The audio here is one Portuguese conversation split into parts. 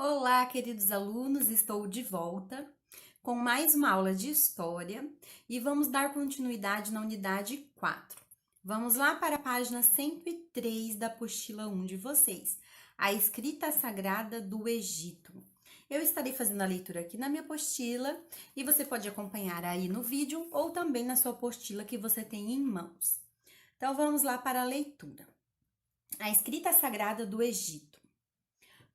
Olá, queridos alunos, estou de volta com mais uma aula de história e vamos dar continuidade na unidade 4. Vamos lá para a página 103 da apostila 1 de vocês, a escrita sagrada do Egito. Eu estarei fazendo a leitura aqui na minha apostila e você pode acompanhar aí no vídeo ou também na sua apostila que você tem em mãos. Então vamos lá para a leitura. A escrita sagrada do Egito.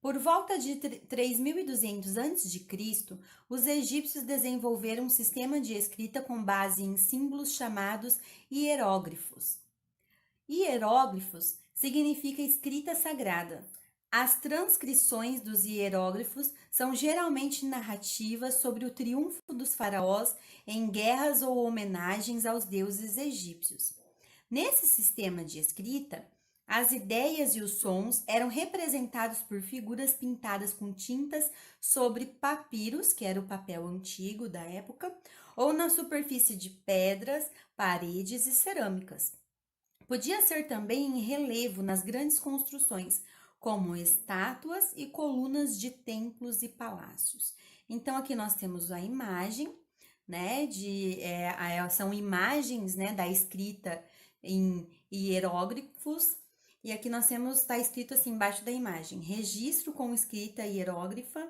Por volta de 3200 a.C., os egípcios desenvolveram um sistema de escrita com base em símbolos chamados hieróglifos. Hieróglifos significa escrita sagrada. As transcrições dos hieróglifos são geralmente narrativas sobre o triunfo dos faraós em guerras ou homenagens aos deuses egípcios. Nesse sistema de escrita, as ideias e os sons eram representados por figuras pintadas com tintas sobre papiros, que era o papel antigo da época, ou na superfície de pedras, paredes e cerâmicas. Podia ser também em relevo nas grandes construções, como estátuas e colunas de templos e palácios. Então, aqui nós temos a imagem, né, são imagens, né, da escrita em hieróglifos. E aqui nós temos, está escrito assim embaixo da imagem, registro com escrita hieróglifa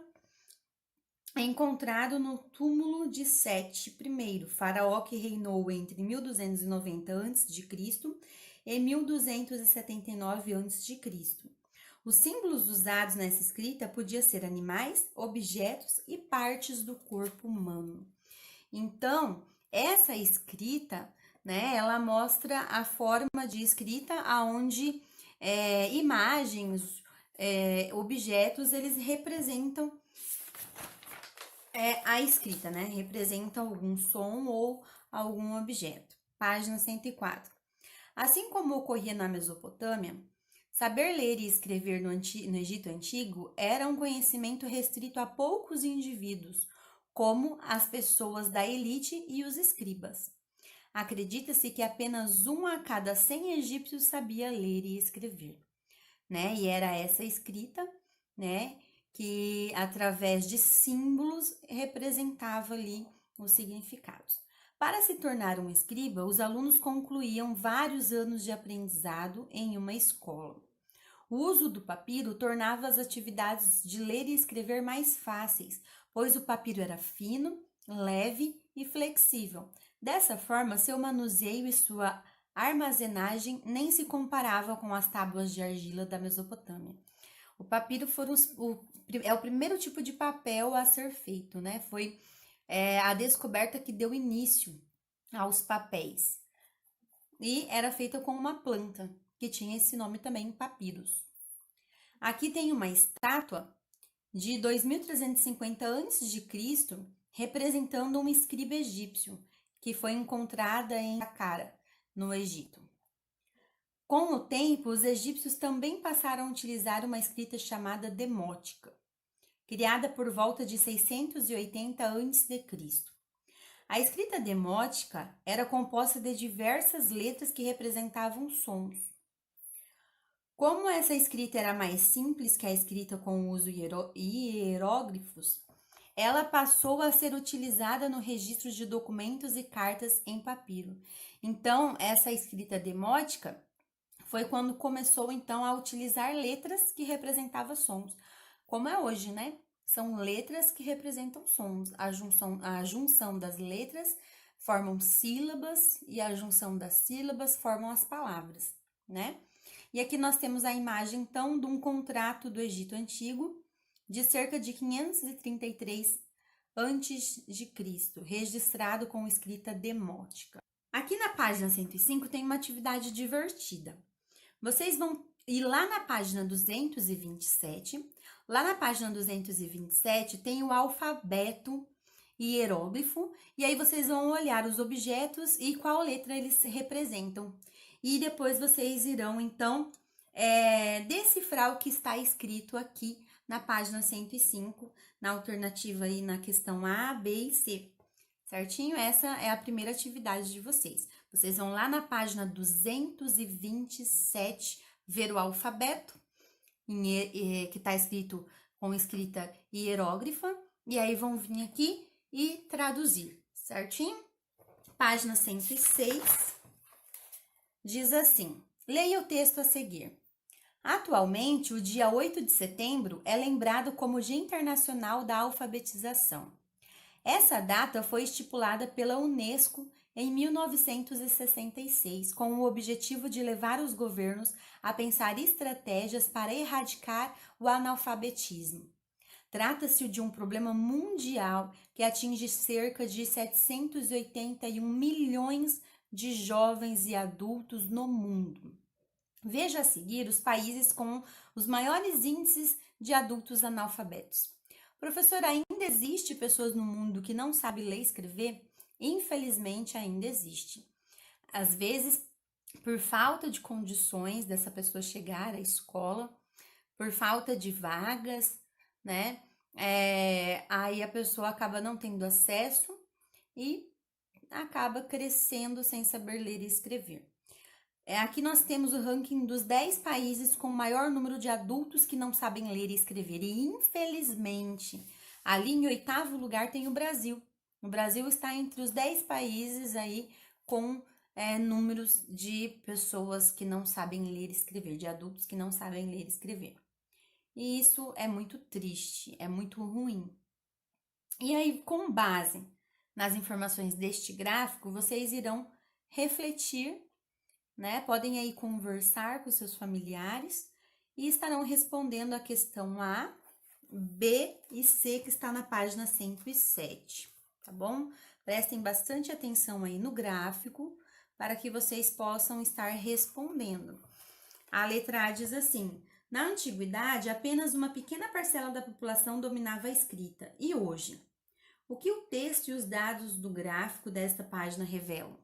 encontrado no túmulo de Sete I, faraó que reinou entre 1290 a.C. e 1279 a.C. Os símbolos usados nessa escrita podiam ser animais, objetos e partes do corpo humano. Então, essa escrita, né, ela mostra a forma de escrita aonde imagens, objetos, eles representam a escrita, né? Representa algum som ou algum objeto. Página 104. Assim como ocorria na Mesopotâmia, saber ler e escrever no Egito Antigo era um conhecimento restrito a poucos indivíduos, como as pessoas da elite e os escribas. Acredita-se que apenas 1 a cada 100 egípcios sabia ler e escrever, né? E era essa escrita, né, que através de símbolos representava ali os significados. Para se tornar um escriba, os alunos concluíam vários anos de aprendizado em uma escola. O uso do papiro tornava as atividades de ler e escrever mais fáceis, pois o papiro era fino, leve e flexível. Dessa forma, seu manuseio e sua armazenagem nem se comparava com as tábuas de argila da Mesopotâmia. O papiro é o primeiro tipo de papel a ser feito, né? Foi a descoberta que deu início aos papéis. E era feita com uma planta, que tinha esse nome também, papyrus. Aqui tem uma estátua de 2350 a.C., representando um escriba egípcio, que foi encontrada em Saqqara, no Egito. Com o tempo, os egípcios também passaram a utilizar uma escrita chamada demótica, criada por volta de 680 a.C. A escrita demótica era composta de diversas letras que representavam sons. Como essa escrita era mais simples que a escrita com o uso de hieróglifos, ela passou a ser utilizada no registro de documentos e cartas em papiro. Então, essa escrita demótica foi quando começou, então, a utilizar letras que representavam sons, como é hoje, né? São letras que representam sons. A junção das letras formam sílabas e a junção das sílabas formam as palavras, né? E aqui nós temos a imagem, então, de um contrato do Egito Antigo, de cerca de 533 a.C., registrado com escrita demótica. Aqui na página 105 tem uma atividade divertida. Vocês vão ir lá na página 227. Lá na página 227 tem o alfabeto hieróglifo, e aí vocês vão olhar os objetos e qual letra eles representam. E depois vocês irão, então, decifrar o que está escrito aqui na página 105, na alternativa aí na questão A, B e C. Certinho? Essa é a primeira atividade de vocês. Vocês vão lá na página 227 ver o alfabeto, que está escrito com escrita hieróglifa, e aí vão vir aqui e traduzir, certinho? Página 106, diz assim, leia o texto a seguir. Atualmente, o dia 8 de setembro é lembrado como Dia Internacional da Alfabetização. Essa data foi estipulada pela Unesco em 1966, com o objetivo de levar os governos a pensar estratégias para erradicar o analfabetismo. Trata-se de um problema mundial que atinge cerca de 781 milhões de jovens e adultos no mundo. Veja a seguir os países com os maiores índices de adultos analfabetos. Professor, ainda existe pessoas no mundo que não sabem ler e escrever? Infelizmente, ainda existe. Às vezes, por falta de condições dessa pessoa chegar à escola, por falta de vagas, né? Aí a pessoa acaba não tendo acesso e acaba crescendo sem saber ler e escrever. Aqui nós temos o ranking dos 10 países com o maior número de adultos que não sabem ler e escrever. E, infelizmente, ali em 8º lugar tem o Brasil. O Brasil está entre os 10 países aí com números de pessoas que não sabem ler e escrever, de adultos que não sabem ler e escrever. E isso é muito triste, é muito ruim. E aí, com base nas informações deste gráfico, vocês irão refletir, né? Podem aí conversar com seus familiares e estarão respondendo a questão A, B e C, que está na página 107, tá bom? Prestem bastante atenção aí no gráfico para que vocês possam estar respondendo. A letra A diz assim: na antiguidade, apenas uma pequena parcela da população dominava a escrita. E hoje? O que o texto e os dados do gráfico desta página revelam?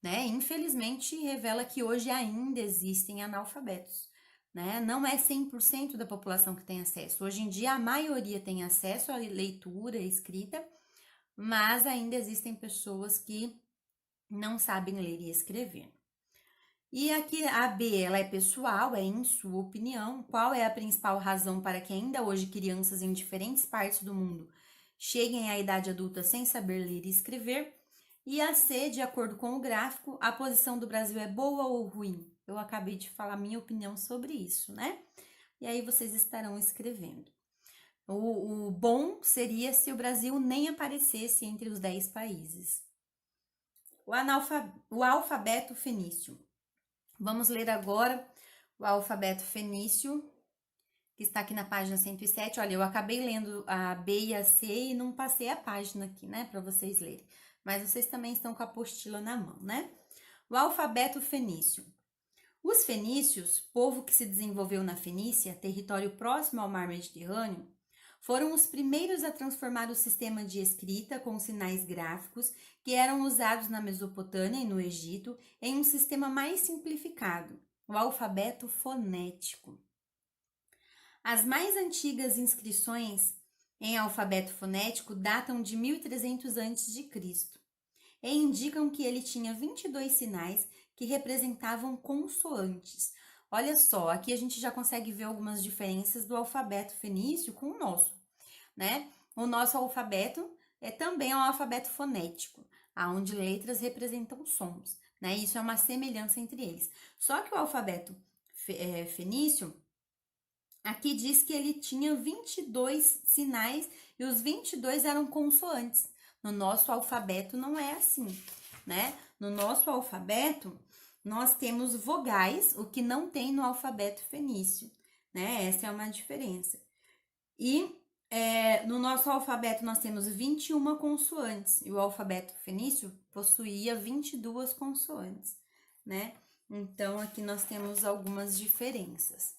Né? Infelizmente, revela que hoje ainda existem analfabetos. Né? Não é 100% da população que tem acesso. Hoje em dia, a maioria tem acesso à leitura e escrita, mas ainda existem pessoas que não sabem ler e escrever. E aqui a B, ela é pessoal, é em sua opinião. Qual é a principal razão para que ainda hoje crianças em diferentes partes do mundo cheguem à idade adulta sem saber ler e escrever? E a C, de acordo com o gráfico, a posição do Brasil é boa ou ruim? Eu acabei de falar minha opinião sobre isso, né? E aí vocês estarão escrevendo. O bom seria se o Brasil nem aparecesse entre os 10 países. O alfabeto fenício. Vamos ler agora o alfabeto fenício, que está aqui na página 107. Olha, eu acabei lendo a B e a C e não passei a página aqui, né, para vocês lerem. Mas vocês também estão com a apostila na mão, né? O alfabeto fenício. Os fenícios, povo que se desenvolveu na Fenícia, território próximo ao mar Mediterrâneo, foram os primeiros a transformar o sistema de escrita com sinais gráficos que eram usados na Mesopotâmia e no Egito em um sistema mais simplificado, o alfabeto fonético. As mais antigas inscrições em alfabeto fonético datam de 1300 a.C. e indicam que ele tinha 22 sinais que representavam consoantes. Olha só, aqui a gente já consegue ver algumas diferenças do alfabeto fenício com o nosso, né? O nosso alfabeto também um alfabeto fonético, onde letras representam sons, né? Isso é uma semelhança entre eles. Só que o alfabeto fenício, aqui diz que ele tinha 22 sinais e os 22 eram consoantes. No nosso alfabeto não é assim, né? No nosso alfabeto, nós temos vogais, o que não tem no alfabeto fenício, né? Essa é uma diferença. E no nosso alfabeto nós temos 21 consoantes, e o alfabeto fenício possuía 22 consoantes, né? Então, aqui nós temos algumas diferenças.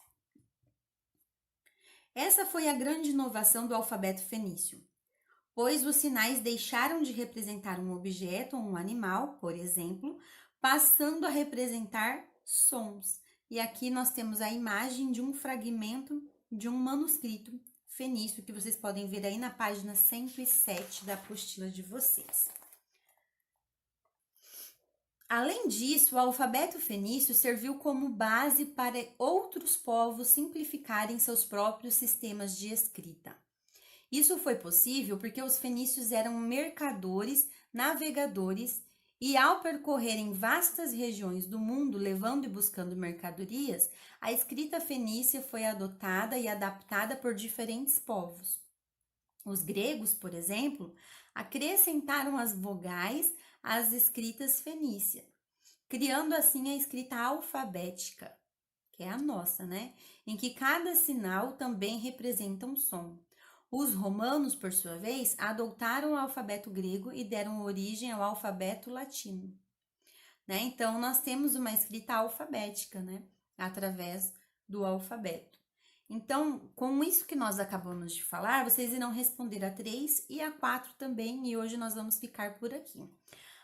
Essa foi a grande inovação do alfabeto fenício, pois os sinais deixaram de representar um objeto ou um animal, por exemplo, passando a representar sons. E aqui nós temos a imagem de um fragmento de um manuscrito fenício, que vocês podem ver aí na página 107 da apostila de vocês. Além disso, o alfabeto fenício serviu como base para outros povos simplificarem seus próprios sistemas de escrita. Isso foi possível porque os fenícios eram mercadores, navegadores e, ao percorrerem vastas regiões do mundo levando e buscando mercadorias, a escrita fenícia foi adotada e adaptada por diferentes povos. Os gregos, por exemplo, acrescentaram as vogais às escritas fenícias, criando assim a escrita alfabética, que é a nossa, né? Em que cada sinal também representa um som. Os romanos, por sua vez, adotaram o alfabeto grego e deram origem ao alfabeto latino, né? Então, nós temos uma escrita alfabética, né? Através do alfabeto. Então, com isso que nós acabamos de falar, vocês irão responder a 3 e a 4 também, e hoje nós vamos ficar por aqui.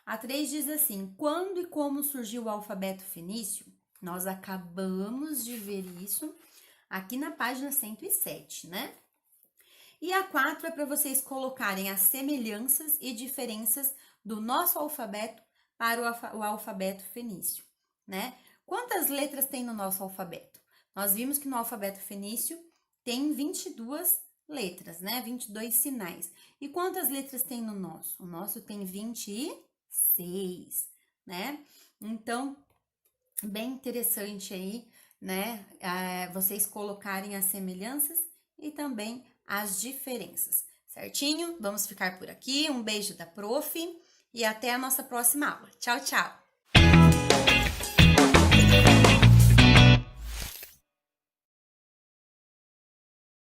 A 3 diz assim: quando e como surgiu o alfabeto fenício? Nós acabamos de ver isso aqui na página 107, né? E a 4 é para vocês colocarem as semelhanças e diferenças do nosso alfabeto para o alfabeto fenício, né? Quantas letras tem no nosso alfabeto? Nós vimos que no alfabeto fenício tem 22 letras, né? 22 sinais. E quantas letras tem no nosso? O nosso tem 26, né? Então, bem interessante aí, né? Vocês colocarem as semelhanças e também as diferenças, certinho? Vamos ficar por aqui. Um beijo da prof. E até a nossa próxima aula. Tchau, tchau!